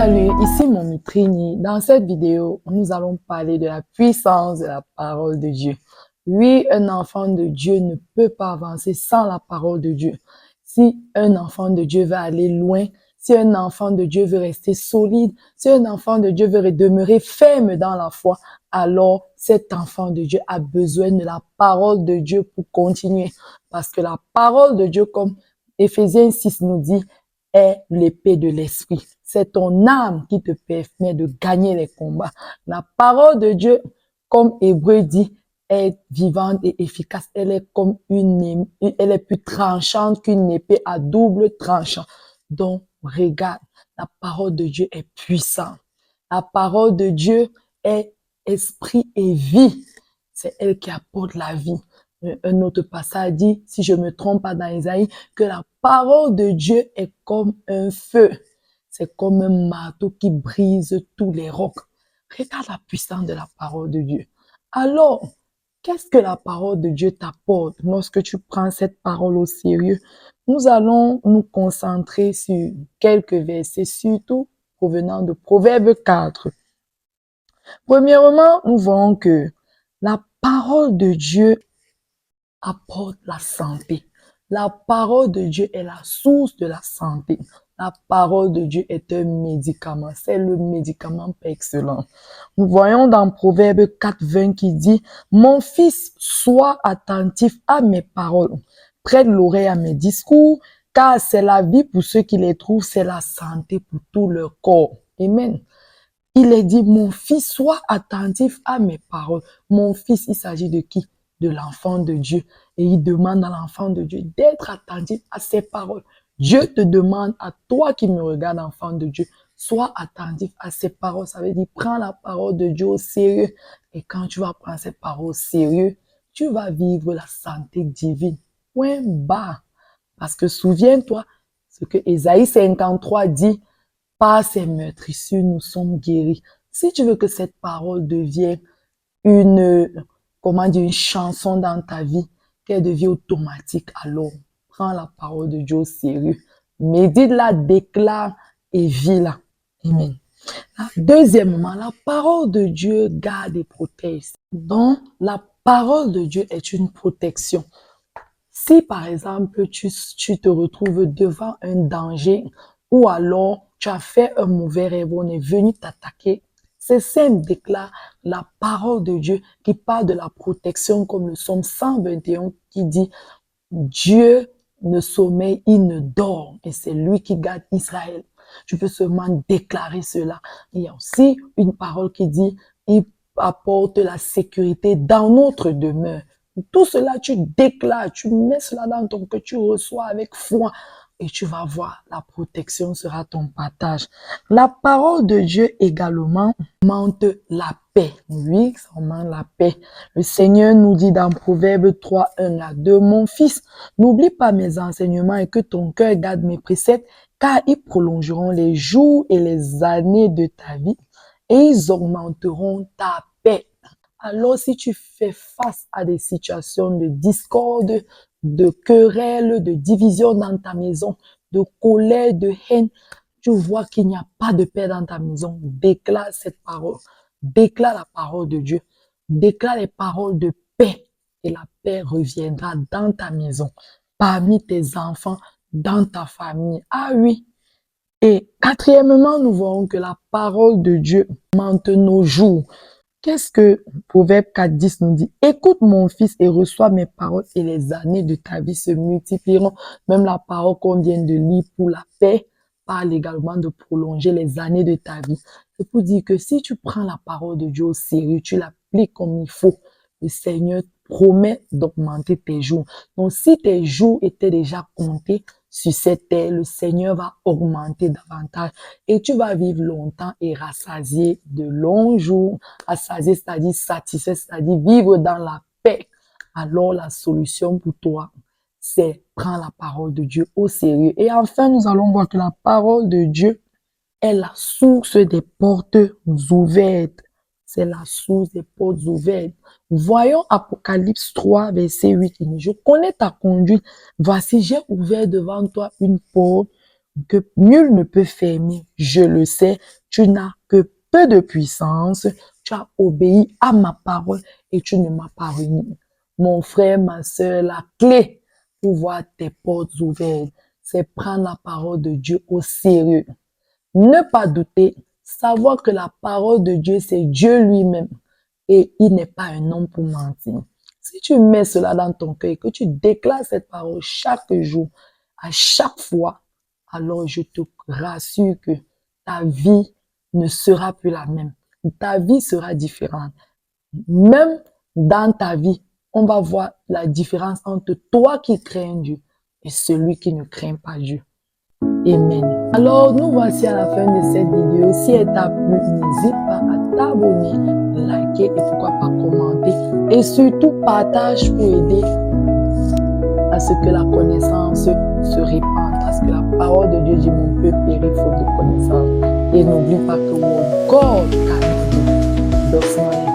Salut, ici Mommy Trini. Dans cette vidéo, nous allons parler de la puissance de la parole de Dieu. Oui, un enfant de Dieu ne peut pas avancer sans la parole de Dieu. Si un enfant de Dieu veut aller loin, si un enfant de Dieu veut rester solide, si un enfant de Dieu veut demeurer ferme dans la foi, alors cet enfant de Dieu a besoin de la parole de Dieu pour continuer. Parce que la parole de Dieu, comme Éphésiens 6 nous dit, est l'épée de l'esprit. C'est ton âme qui te permet de gagner les combats. La parole de Dieu, comme Hébreu dit, est vivante et efficace. Elle est comme elle est plus tranchante qu'une épée à double tranchant. Donc, regarde, la parole de Dieu est puissante. La parole de Dieu est esprit et vie. C'est elle qui apporte la vie. Un autre passage dit, si je me trompe pas dans Isaïe, que la parole de Dieu est comme un feu. C'est comme un marteau qui brise tous les rocs. Regarde la puissance de la parole de Dieu. Alors, qu'est-ce que la parole de Dieu t'apporte lorsque tu prends cette parole au sérieux? Nous allons nous concentrer sur quelques versets, surtout provenant de Proverbe 4. Premièrement, nous voyons que la parole de Dieu apporte la santé. La parole de Dieu est la source de la santé. La parole de Dieu est un médicament. C'est le médicament par excellence. Nous voyons dans Proverbe 4:20 qui dit, « Mon fils, sois attentif à mes paroles. Prête l'oreille à mes discours, car c'est la vie pour ceux qui les trouvent, c'est la santé pour tout leur corps. » Amen. Il est dit, mon fils, sois attentif à mes paroles. Mon fils, il s'agit de qui? De l'enfant de Dieu. Et il demande à l'enfant de Dieu d'être attentif à ses paroles. Dieu te demande, à toi qui me regardes, enfant de Dieu, sois attentif à ses paroles. Ça veut dire, prends la parole de Dieu au sérieux. Et quand tu vas prendre ces paroles au sérieux, tu vas vivre la santé divine. Point bas. Parce que souviens-toi, ce que Ésaïe 53 dit, par ses meurtrissures, nous sommes guéris. Si tu veux que cette parole devienne une chanson dans ta vie, qu'elle devienne automatique, alors prends la parole de Dieu au sérieux. Médite-la, déclare et vis-la. Amen. Deuxièmement, la parole de Dieu garde et protège. Donc, la parole de Dieu est une protection. Si, par exemple, tu te retrouves devant un danger ou alors tu as fait un mauvais rêve, on est venu t'attaquer, c'est simple, déclare la parole de Dieu qui parle de la protection comme le psaume 121 qui dit « Dieu ne sommeille, il ne dort et c'est lui qui garde Israël ». Tu peux seulement déclarer cela. Il y a aussi une parole qui dit « Il apporte la sécurité dans notre demeure ». Tout cela, tu déclares, tu mets cela dans ton cœur, tu reçois avec foi et tu vas voir, la protection sera ton partage. La parole de Dieu également augmente la paix. Oui, ça augmente la paix. Le Seigneur nous dit dans Proverbe 3, 1 à 2, « Mon fils, n'oublie pas mes enseignements et que ton cœur garde mes préceptes, car ils prolongeront les jours et les années de ta vie et ils augmenteront ta paix. » Alors, si tu fais face à des situations de discorde, de querelle, de division dans ta maison, de colère, de haine, tu vois qu'il n'y a pas de paix dans ta maison, déclare cette parole. Déclare la parole de Dieu. Déclare les paroles de paix et la paix reviendra dans ta maison, parmi tes enfants, dans ta famille. Ah oui. Et quatrièmement, nous voyons que la parole de Dieu augmente nos jours. Qu'est-ce que Proverbe 4:10 nous dit? Écoute mon fils et reçois mes paroles et les années de ta vie se multiplieront. Même la parole qu'on vient de lire pour la paix parle également de prolonger les années de ta vie. C'est pour dire que si tu prends la parole de Dieu au sérieux, tu l'appliques comme il faut, le Seigneur promet d'augmenter tes jours. Donc si tes jours étaient déjà comptés sur cette terre, le Seigneur va augmenter davantage et tu vas vivre longtemps et rassasier de longs jours. Rassasier, c'est-à-dire satisfait, c'est-à-dire vivre dans la paix. Alors la solution pour toi, c'est prendre la parole de Dieu au sérieux. Et enfin, nous allons voir que la parole de Dieu est la source des portes ouvertes. C'est la source des portes ouvertes. Voyons Apocalypse 3, verset 8. Je connais ta conduite. Voici, j'ai ouvert devant toi une porte que nul ne peut fermer. Je le sais. tu n'as que peu de puissance, tu as obéi à ma parole et tu ne m'as pas renié. Mon frère, ma soeur, la clé pour voir tes portes ouvertes, c'est prendre la parole de Dieu au sérieux. Ne pas douter, savoir que la parole de Dieu, c'est Dieu lui-même et il n'est pas un homme pour mentir. Si tu mets cela dans ton cœur et que tu déclares cette parole chaque jour, à chaque fois, alors je te rassure que ta vie ne sera plus la même. Ta vie sera différente. Même dans ta vie, on va voir la différence entre toi qui crains Dieu et celui qui ne craint pas Dieu. Amen. Alors, nous voici à la fin de cette vidéo. Si elle t'a plu, n'hésite pas à t'abonner, liker et pourquoi pas commenter. Et surtout, partage pour aider à ce que la connaissance se répande. Parce que la parole de Dieu dit, mon peuple périt faute de connaissance. Et n'oublie pas que what God can do does not